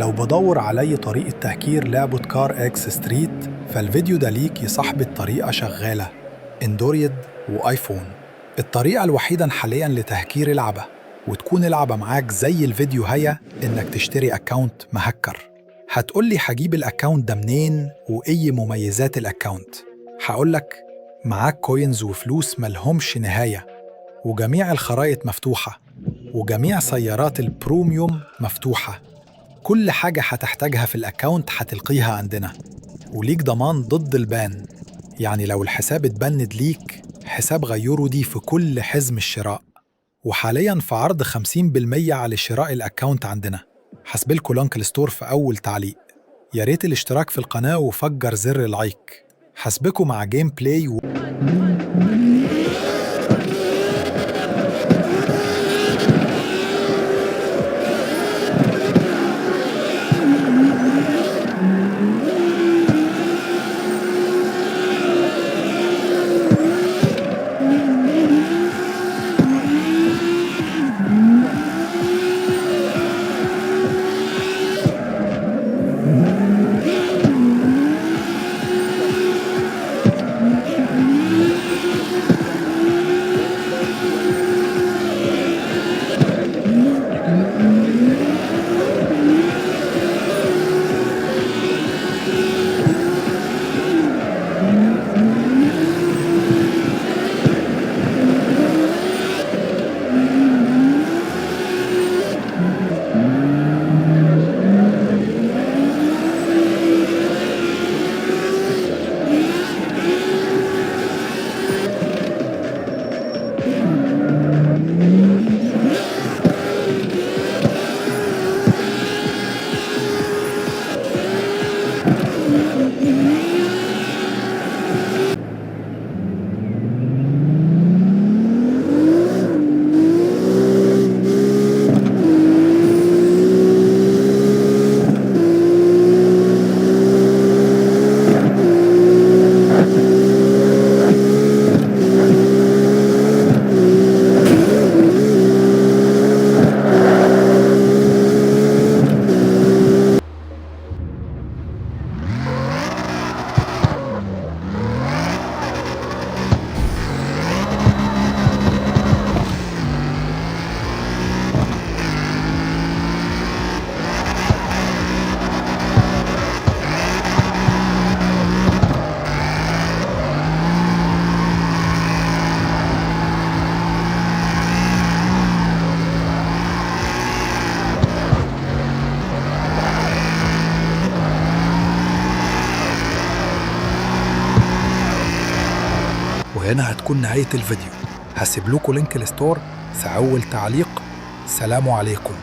لو بدور على أي طريقة تهكير لعبة كار إكس ستريت فالفيديو ده ليك. يا صاحبي الطريقة شغالة اندرويد وآيفون. الطريقة الوحيدة حالياً لتهكير لعبة وتكون لعبة معاك زي الفيديو هي إنك تشتري أكاونت مهكر. هتقولي هجيب الأكاونت ده منين وإيه مميزات الأكاونت؟ هقولك معاك كوينز وفلوس ملهمش نهاية، وجميع الخرائط مفتوحة، وجميع سيارات البروميوم مفتوحة. كل حاجة هتحتاجها في الأكاونت هتلقيها عندنا، وليك ضمان ضد البان. يعني لو الحساب اتبند ليك، حساب غيره دي في كل حزم الشراء. وحالياً في عرض 50% على شراء الأكاونت عندنا. حسبلكوا لينك الستور في أول تعليق. يا ريت الاشتراك في القناة وفجر زر اللايك. حسبكوا مع جيم بلاي وهنا هتكون نهاية الفيديو. هسيب لكم لينك الستور في أول تعليق. سلام عليكم.